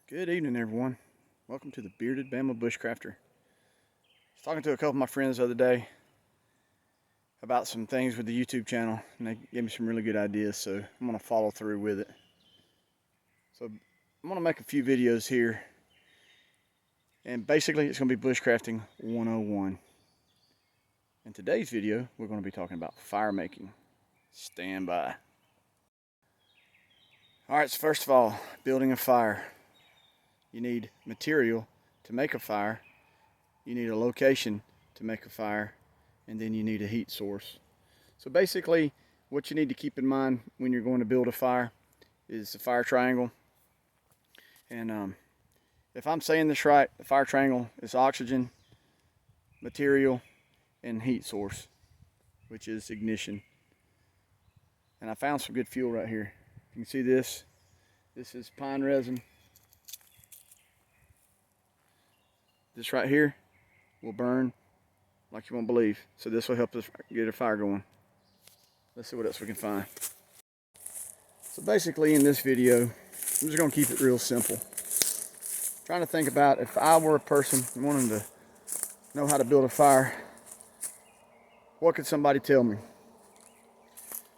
Good evening, everyone. Welcome to the Bearded Bama Bushcrafter. I was talking to a couple of my friends the other day about some things with the YouTube channel, and they gave me some really good ideas, so I'm going to follow through with it. So I'm going to make a few videos here, and basically it's going to be Bushcrafting 101. In today's video, we're going to be talking about fire making. Stand by. Alright, so first of all, building a fire. You need material to make a fire, you need a location to make a fire, and then you need a heat source. So basically, what you need to keep in mind when you're going to build a fire is the fire triangle. And if I'm saying this right, the fire triangle is oxygen, material, and heat source, which is ignition. And I found some good fuel right here. You can see this. This is pine resin. This right here will burn like you won't believe. So this will help us get a fire going. Let's see what else we can find. So basically in this video, I'm just going to keep it real simple. Trying to think about if I were a person wanting to know how to build a fire, what could somebody tell me?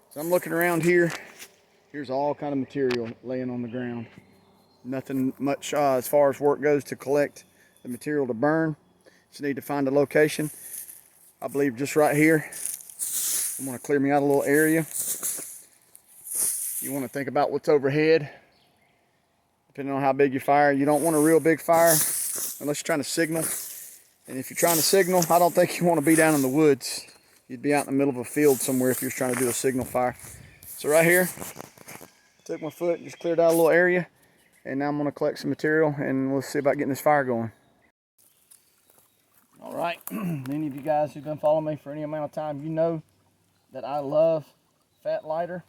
So I'm looking around here. Here's all kind of material laying on the ground. Nothing much as far as work goes to collect the material to burn. Just need to find a location. I believe just right here. I'm going to clear me out a little area. You want to think about what's overhead, depending on how big your fire. You don't want a real big fire unless you're trying to signal. And if you're trying to signal, I don't think you want to be down in the woods. You'd be out in the middle of a field somewhere if you're trying to do a signal fire. So right here, took my foot and just cleared out a little area. And now I'm going to collect some material and we'll see about getting this fire going. All right, many of you guys who've been following me for any amount of time, you know that I love fat lighter.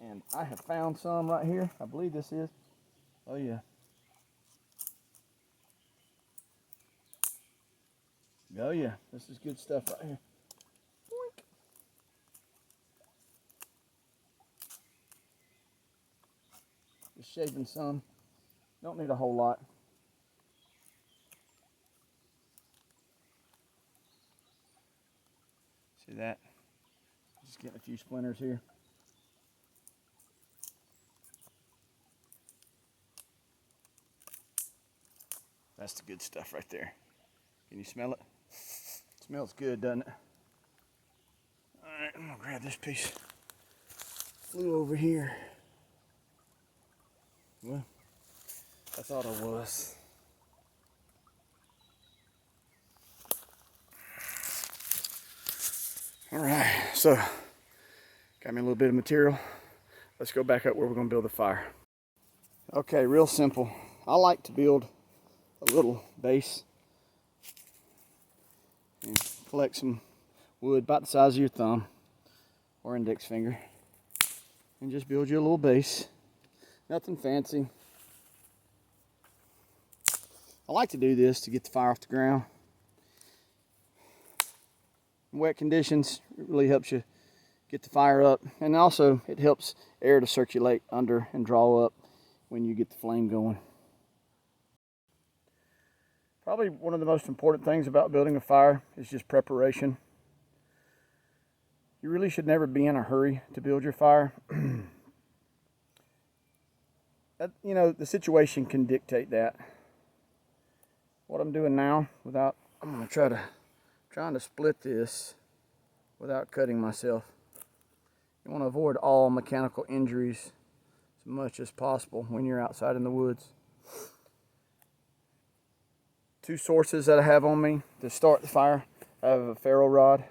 And I have found some right here. I believe this is. Oh yeah. Oh yeah, this is good stuff right here. Boink. Just shaving some. Don't need a whole lot. See that? Just getting a few splinters here. That's the good stuff right there. Can you smell it? It smells good, doesn't it? Alright, I'm gonna grab this piece. Flew over here. Well, I thought I was. Alright, so got me a little bit of material. Let's go back up where we're going to build the fire. Okay, real simple. I like to build a little base and collect some wood about the size of your thumb or index finger and just build you a little base. Nothing fancy. I like to do this to get the fire off the ground. Wet conditions, it really helps you get the fire up, and also it helps air to circulate under and draw up when you get the flame going. Probably one of the most important things about building a fire is just preparation. You really should never be in a hurry to build your fire. You know, the situation can dictate that. What I'm doing now, I'm going to trying to split this without cutting myself. You want to avoid all mechanical injuries as much as possible when you're outside in the woods. Two sources that I have on me to start the fire. I have a ferro rod.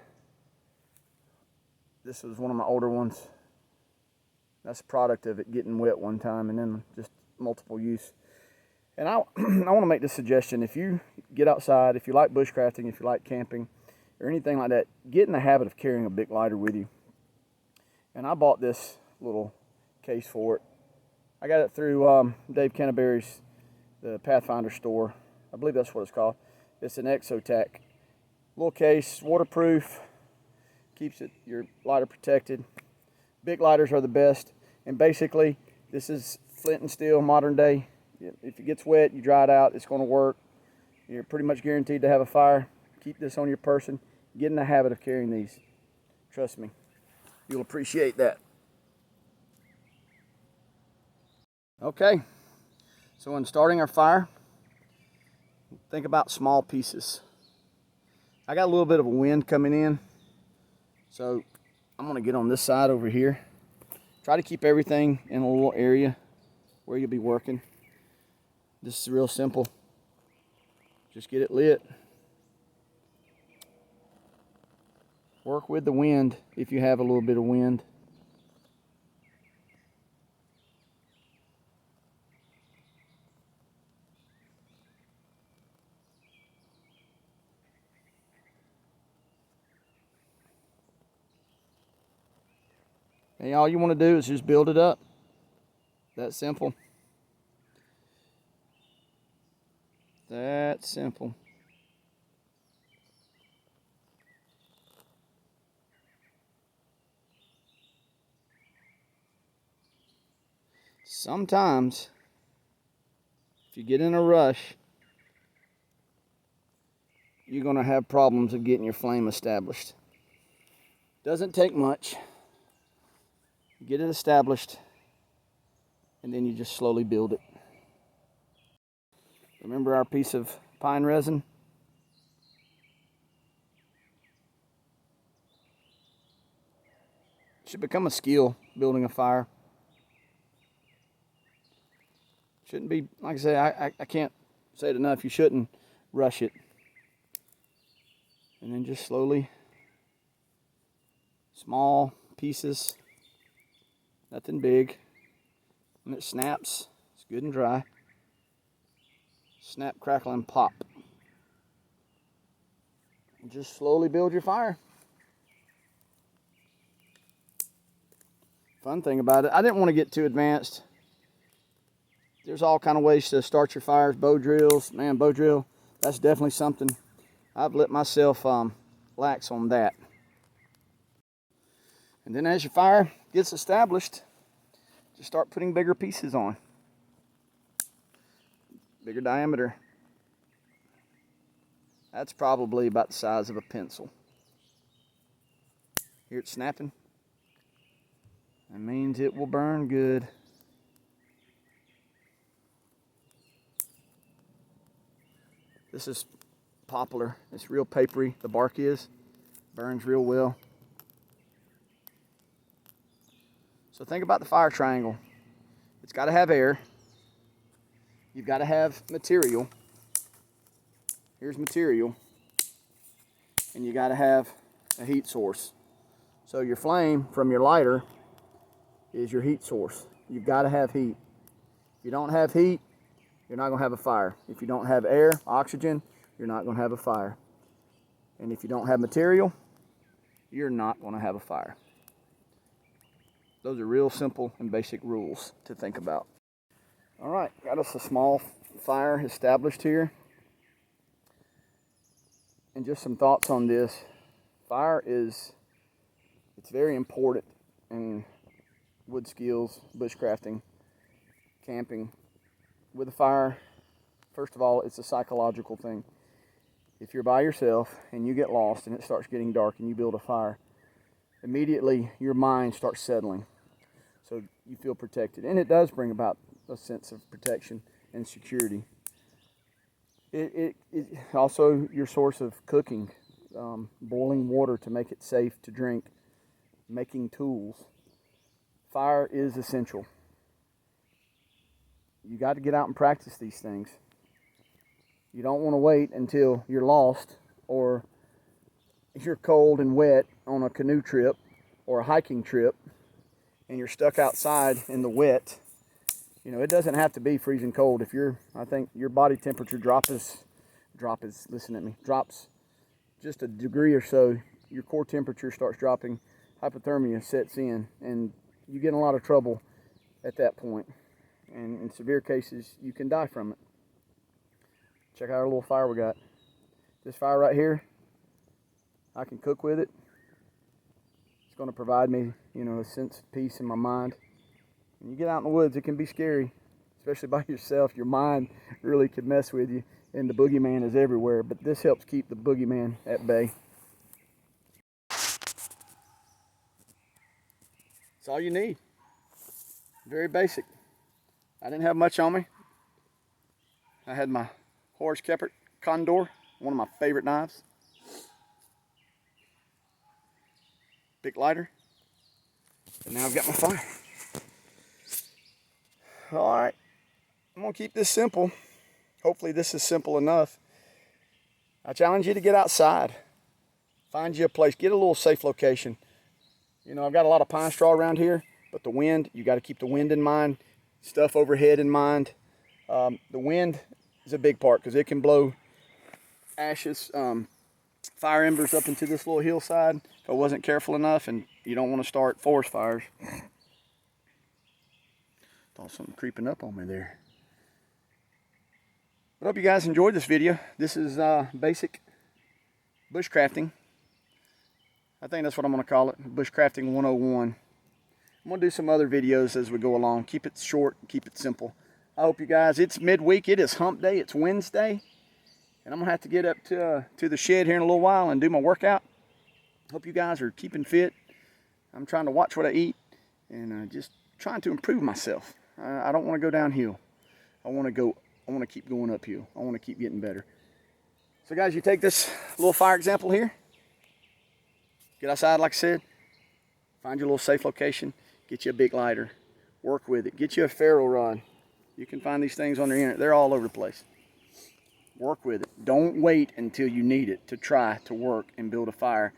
This was one of my older ones. That's a product of it getting wet one time and then just multiple use. And I want to make this suggestion. If you get outside, if you like bushcrafting, if you like camping, or anything like that, get in the habit of carrying a big lighter with you. And I bought this little case for it. I got it through Dave Kenneberry's, the Pathfinder store. I believe that's what it's called. It's an Exotac. Little case, waterproof, keeps your lighter protected. Big lighters are the best. And basically, this is flint and steel, modern day. If it gets wet, you dry it out, it's going to work. You're pretty much guaranteed to have a fire. Keep this on your person. Get in the habit of carrying these. Trust me, you'll appreciate that. Okay, so when starting our fire, think about small pieces. I got a little bit of a wind coming in, so I'm going to get on this side over here. Try to keep everything in a little area where you'll be working. This is real simple. Just get it lit. Work with the wind if you have a little bit of wind. And all you want to do is just build it up. That simple. That simple. Sometimes, if you get in a rush, you're going to have problems of getting your flame established. Doesn't take much. Get it established, and then you just slowly build it. Remember our piece of pine resin? It should become a skill, building a fire. Shouldn't be, like I say, I can't say it enough, you shouldn't rush it. And then just slowly, small pieces, nothing big. When it snaps, it's good and dry. Snap, crackle, and pop. And just slowly build your fire. Fun thing about it, I didn't want to get too advanced. There's all kind of ways to start your fires. Bow drills, man, bow drill, that's definitely something. I've let myself lax on that. And then as your fire gets established, just start putting bigger pieces on. Bigger diameter. That's probably about the size of a pencil. Hear it snapping? That means it will burn good. This is poplar. It's real papery. The bark is. Burns real well. So think about the fire triangle. It's got to have air. You've got to have material. Here's material. And you got to have a heat source. So your flame from your lighter is your heat source. You've got to have heat. If you don't have heat, you're not going to have a fire. If you don't have air, oxygen, you're not going to have a fire. And if you don't have material, you're not going to have a fire. Those are real simple and basic rules to think about. All right, got us a small fire established here. And just some thoughts on this. Fire it's very important in wood skills, bushcrafting, camping. With a fire, first of all, it's a psychological thing. If you're by yourself and you get lost and it starts getting dark and you build a fire, immediately your mind starts settling. So you feel protected. And it does bring about a sense of protection and security. It also your source of cooking, boiling water to make it safe to drink, making tools. Fire is essential. You got to get out and practice these things. You don't want to wait until you're lost or you're cold and wet on a canoe trip or a hiking trip and you're stuck outside in the wet. You know, it doesn't have to be freezing cold. I think your body temperature drops just a degree or so, your core temperature starts dropping, hypothermia sets in, and you get in a lot of trouble at that point. And in severe cases, you can die from it. Check out our little fire we got. This fire right here, I can cook with it. It's going to provide me, a sense of peace in my mind. When you get out in the woods, it can be scary, especially by yourself. Your mind really could mess with you, and the boogeyman is everywhere, but this helps keep the boogeyman at bay. That's all you need. Very basic. I didn't have much on me. I had my Horse Keppert Condor, one of my favorite knives. Big lighter. And now I've got my fire. All right, I'm gonna keep this simple. Hopefully this is simple enough. I challenge you to get outside. Find you a place, get a little safe location. You know, I've got a lot of pine straw around here, but the wind, you gotta keep the wind in mind, stuff overhead in mind. The wind is a big part because it can blow ashes, fire embers up into this little hillside if I wasn't careful enough, and you don't want to start forest fires. Thought something creeping up on me there. But I hope you guys enjoyed this video. This is basic bushcrafting. I think that's what I'm going to call it, Bushcrafting 101. I'm going to do some other videos as we go along. Keep it short, keep it simple. I hope you guys, it's midweek, it is hump day, it's Wednesday. And I'm going to have to get up to the shed here in a little while and do my workout. Hope you guys are keeping fit. I'm trying to watch what I eat and just trying to improve myself. I don't want to go downhill. I want to keep going uphill. I want to keep getting better. So guys, you take this little fire example here. Get outside, like I said. Find your little safe location. Get you a big lighter. Work with it. Get you a ferro rod. You can find these things on the internet. They're all over the place. Work with it. Don't wait until you need it to try to work and build a fire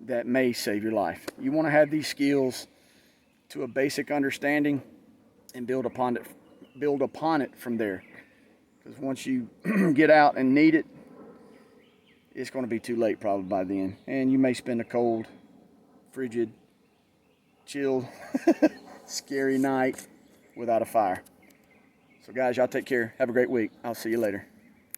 that may save your life. You want to have these skills to a basic understanding and build upon it from there. Because once you get out and need it, it's going to be too late probably by then. And you may spend a cold, frigid, chilled, scary night without a fire. So guys, y'all take care. Have a great week. I'll see you later.